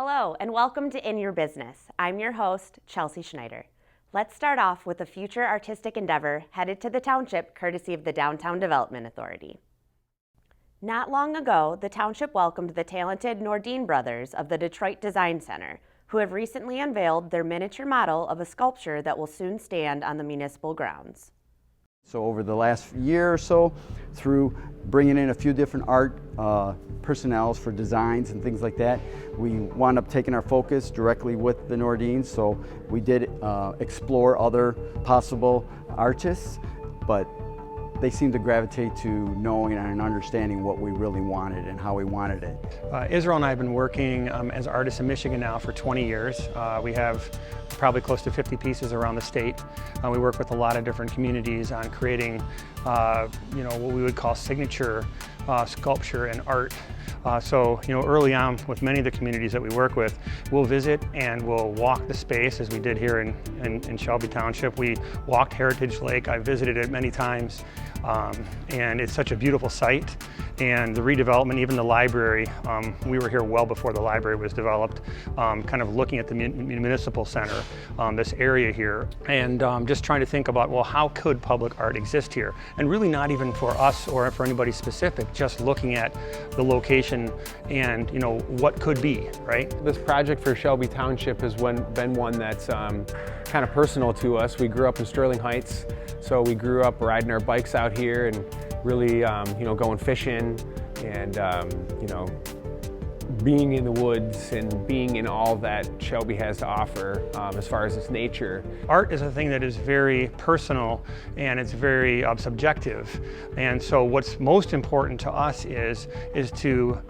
Hello, and welcome to In Your Business. I'm your host, Chelsea Schneider. Let's start off with a future artistic endeavor headed to the township courtesy of the Downtown Development Authority. Not long ago, the township welcomed the talented Nordine brothers of the Detroit Design Center, who have recently unveiled their miniature model of a sculpture that will soon stand on the municipal grounds. So over the last year or so, through bringing in a few different art personnel for designs and things like that, we wound up taking our focus directly with the Nordines. So we did explore other possible artists, but they seemed to gravitate to knowing and understanding what we really wanted and how we wanted it. Israel and I have been working as artists in Michigan now for 20 years. We have probably close to 50 pieces around the state. We work with a lot of different communities on creating what we would call signature sculpture and art. So early on with many of the communities that we work with, we'll visit and we'll walk the space as we did here in Shelby Township. We walked Heritage Lake. I visited it many times. And it's such a beautiful site, and the redevelopment, even the library, we were here well before the library was developed, kind of looking at the municipal center, this area here, and just trying to think about, well, how could public art exist here? And really not even for us or for anybody specific, just looking at the location and what could be, right? This project for Shelby Township has been one that's kind of personal to us. We grew up in Sterling Heights, so we grew up riding our bikes out here and really, going fishing and, being in the woods and being in all that Shelby has to offer as far as its nature. Art is a thing that is very personal and it's very subjective. And so what's most important to us is to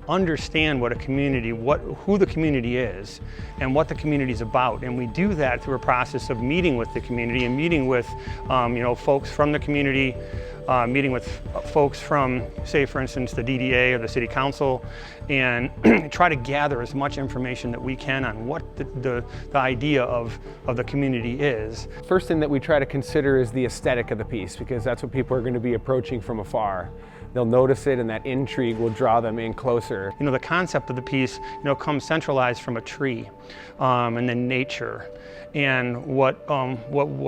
understand what a community, who the community is and what the community is about. And we do that through a process of meeting with the community and meeting with folks from the community, meeting with folks from, say for instance, the DDA or the City Council, and try to gather as much information that we can on what the idea of the community is. First thing that we try to consider is the aesthetic of the piece, because that's what people are going to be approaching from afar. They'll notice it and that intrigue will draw them in closer. The concept of the piece, comes centralized from a tree and then nature. And what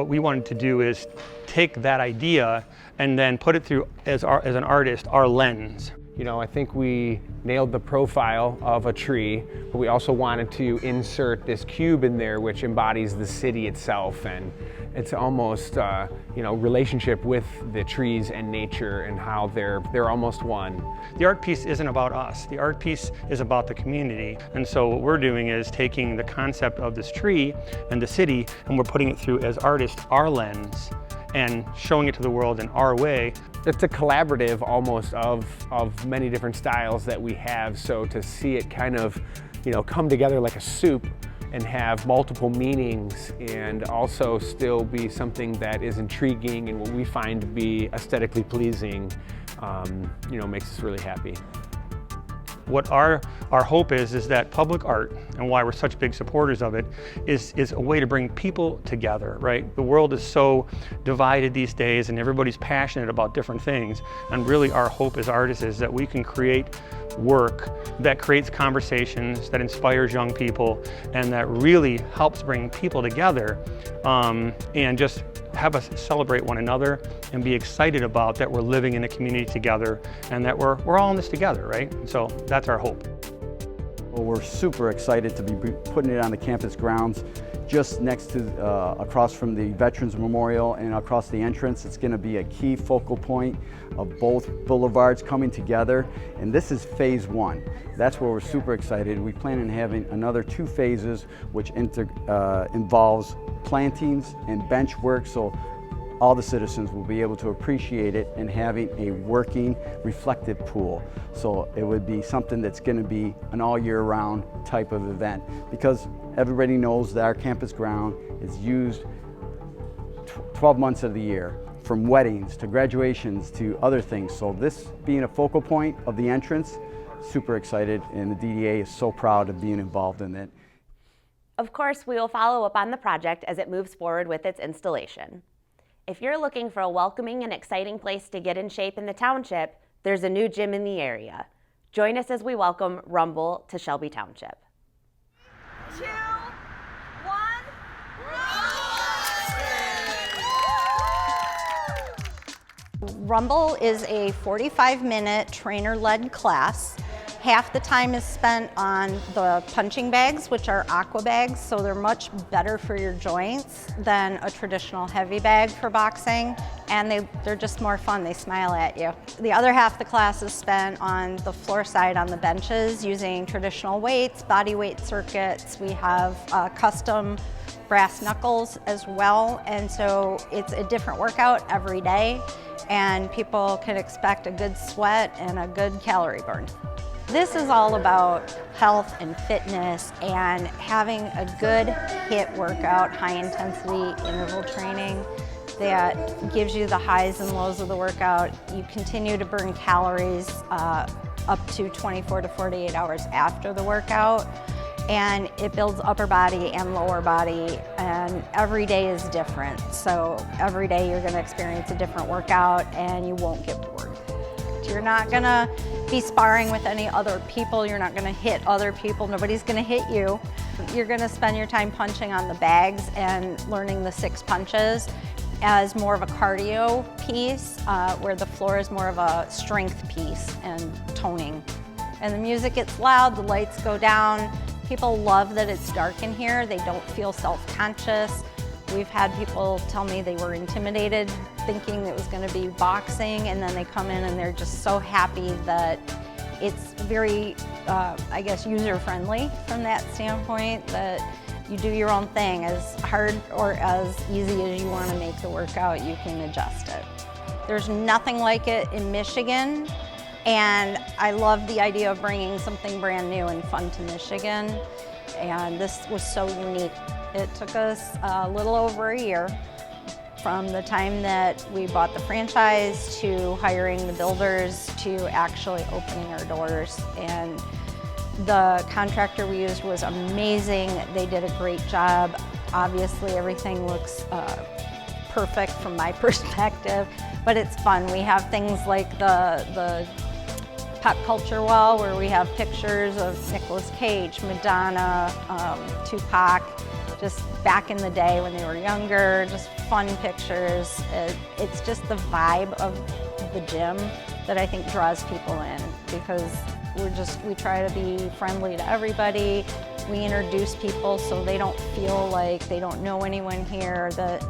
we wanted to do is take that idea and then put it through, as an artist, our lens. I think we nailed the profile of a tree, but we also wanted to insert this cube in there which embodies the city itself, and it's almost relationship with the trees and nature and how they're almost one. The art piece isn't about us. The art piece is about the community. And so what we're doing is taking the concept of this tree and the city, and we're putting it through, as artists, our lens, and showing it to the world in our way. It's a collaborative almost of many different styles that we have, so to see it kind of come together like a soup and have multiple meanings and also still be something that is intriguing and what we find to be aesthetically pleasing, makes us really happy. What our hope is that public art, and why we're such big supporters of it, is a way to bring people together, right? The world is so divided these days and everybody's passionate about different things. And really our hope as artists is that we can create work that creates conversations, that inspires young people, and that really helps bring people together and just have us celebrate one another and be excited about that we're living in a community together and that we're all in this together, right? So that's our hope. Well, we're super excited to be putting it on the campus grounds, just next to, across from the Veterans Memorial and across the entrance. It's going to be a key focal point of both boulevards coming together, and this is phase one. That's where we're super excited. We plan on having another 2 phases, which involves plantings and bench work, so all the citizens will be able to appreciate it, and having a working reflective pool. So it would be something that's going to be an all year round type of event, because everybody knows that our campus ground is used 12 months of the year, from weddings to graduations to other things. So this being a focal point of the entrance, super excited, and the DDA is so proud of being involved in it. Of course, we will follow up on the project as it moves forward with its installation. If you're looking for a welcoming and exciting place to get in shape in the township, there's a new gym in the area. Join us as we welcome Rumble to Shelby Township. Rumble is a 45-minute trainer-led class. Half the time is spent on the punching bags, which are aqua bags, so they're much better for your joints than a traditional heavy bag for boxing, and they're just more fun. They smile at you. The other half of the class is spent on the floor side on the benches using traditional weights, body weight circuits. We have custom brass knuckles as well, and so it's a different workout every day, and people can expect a good sweat and a good calorie burn. This is all about health and fitness and having a good HIIT workout, high intensity interval training that gives you the highs and lows of the workout. You continue to burn calories up to 24 to 48 hours after the workout, and it builds upper body and lower body, and every day is different. So every day you're gonna experience a different workout and you won't get bored. You're not gonna be sparring with any other people, you're not gonna hit other people, nobody's gonna hit you. You're gonna spend your time punching on the bags and learning the 6 punches as more of a cardio piece, where the floor is more of a strength piece and toning. And the music gets loud, the lights go down. People love that it's dark in here, they don't feel self-conscious. We've had people tell me they were intimidated thinking it was going to be boxing, and then they come in and they're just so happy that it's very, I guess, user-friendly from that standpoint, that you do your own thing. As hard or as easy as you want to make the workout, you can adjust it. There's nothing like it in Michigan, and I love the idea of bringing something brand new and fun to Michigan, and this was so unique. It took us a little over a year from the time that we bought the franchise to hiring the builders to actually opening our doors. And the contractor we used was amazing. They did a great job. Obviously, everything looks perfect from my perspective, but it's fun. We have things like the pop culture wall where we have pictures of Nicolas Cage, Madonna, Tupac, just back in the day when they were younger, just fun pictures. It's just the vibe of the gym that I think draws people in, because we try to be friendly to everybody. We introduce people so they don't feel like they don't know anyone here, that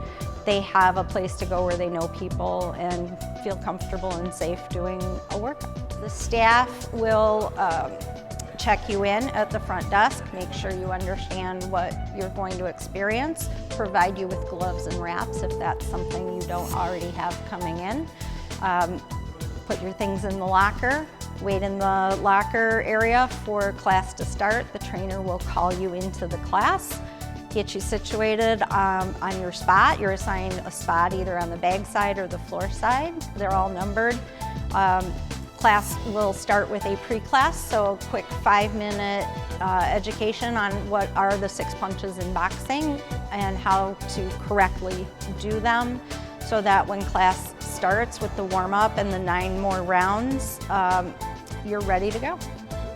they have a place to go where they know people and feel comfortable and safe doing a workout. The staff will check you in at the front desk, make sure you understand what you're going to experience, provide you with gloves and wraps if that's something you don't already have coming in. Put your things in the locker, wait in the locker area for class to start. The trainer will call you into the class, get you situated on your spot. You're assigned a spot either on the bag side or the floor side. They're all numbered. Class will start with a pre-class, so a quick 5-minute education on what are the 6 punches in boxing and how to correctly do them, so that when class starts with the warm-up and the 9 more rounds, you're ready to go.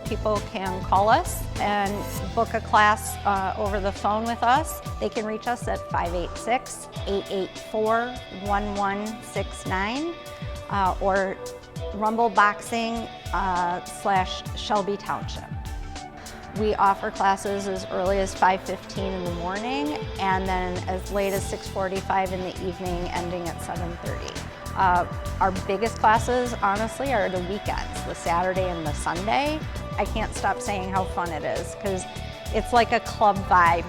People can call us and book a class over the phone with us. They can reach us at 586-884-1169 or Rumble Boxing / Shelby Township. We offer classes as early as 5:15 in the morning and then as late as 6:45 in the evening, ending at 7:30. Our biggest classes, honestly, are the weekends, the Saturday and the Sunday. I can't stop saying how fun it is, because it's like a club vibe.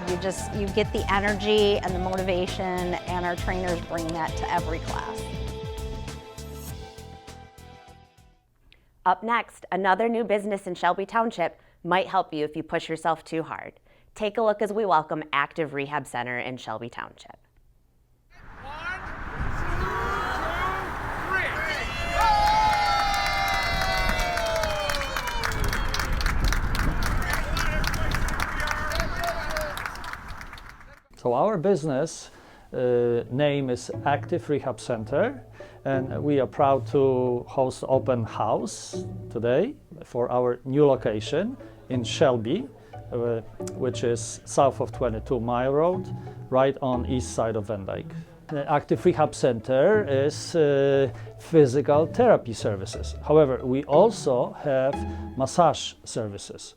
You get the energy and the motivation, and our trainers bring that to every class. Up next, another new business in Shelby Township might help you if you push yourself too hard. Take a look as we welcome Active Rehab Center in Shelby Township. So our business name is Active Rehab Center, and we are proud to host open house today for our new location in Shelby, which is south of 22 Mile Road, right on east side of Van Dyke. The Active Rehab Center is physical therapy services. However, we also have massage services.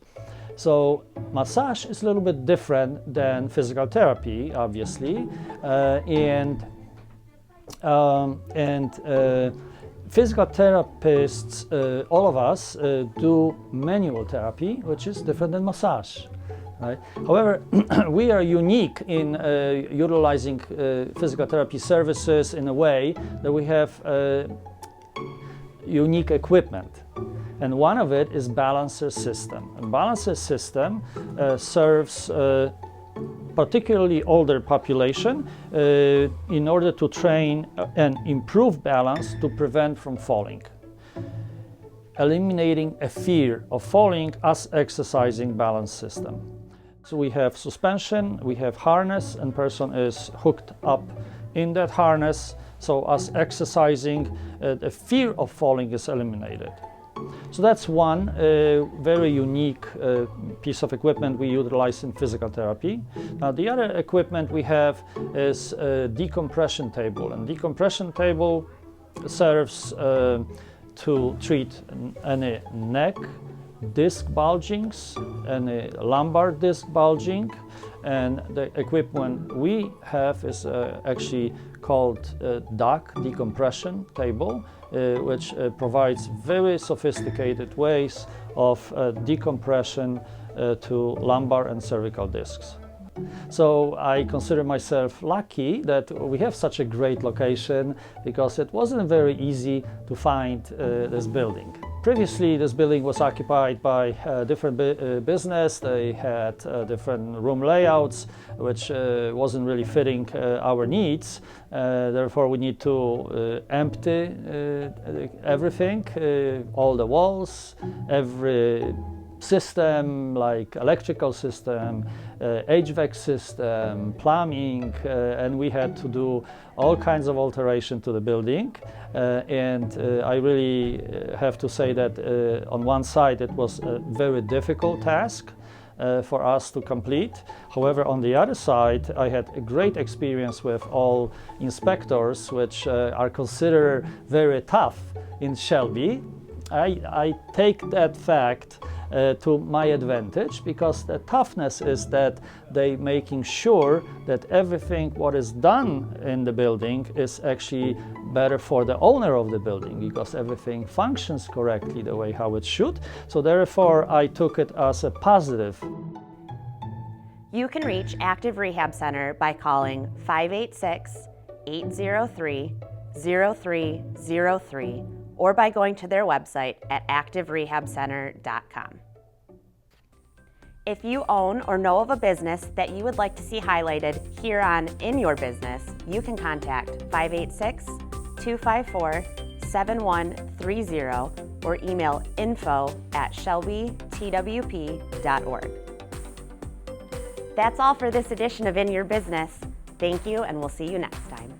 So massage is a little bit different than physical therapy, obviously, and physical therapists, all of us, do manual therapy, which is different than massage. Right? However, we are unique in utilizing physical therapy services in a way that we have unique equipment. And one of it is balancer system. A balancer system serves particularly older population in order to train and improve balance to prevent from falling. Eliminating a fear of falling as exercising balance system. So we have suspension, we have harness, and person is hooked up in that harness. So as exercising, the fear of falling is eliminated. So that's one very unique piece of equipment we utilize in physical therapy. Now the other equipment we have is a decompression table, and decompression table serves to treat any neck disc bulgings, any lumbar disc bulging, and the equipment we have is actually called DAC, decompression table, which provides very sophisticated ways of decompression to lumbar and cervical discs. So I consider myself lucky that we have such a great location, because it wasn't very easy to find this building. Previously, this building was occupied by different business. They had different room layouts, which wasn't really fitting our needs. Therefore, we need to empty everything, all the walls, every system like electrical system, HVAC system, plumbing, and we had to do all kinds of alteration to the building. I really have to say that on one side it was a very difficult task for us to complete. However, on the other side, I had a great experience with all inspectors, which are considered very tough in Shelby. I take that fact to my advantage, because the toughness is that they making sure that everything what is done in the building is actually better for the owner of the building, because everything functions correctly the way how it should. So therefore I took it as a positive. You can reach Active Rehab Center by calling 586-803-0303 or by going to their website at activerehabcenter.com. If you own or know of a business that you would like to see highlighted here on In Your Business, you can contact 586-254-7130 or email info@shelbytwp.org. That's all for this edition of In Your Business. Thank you, and we'll see you next time.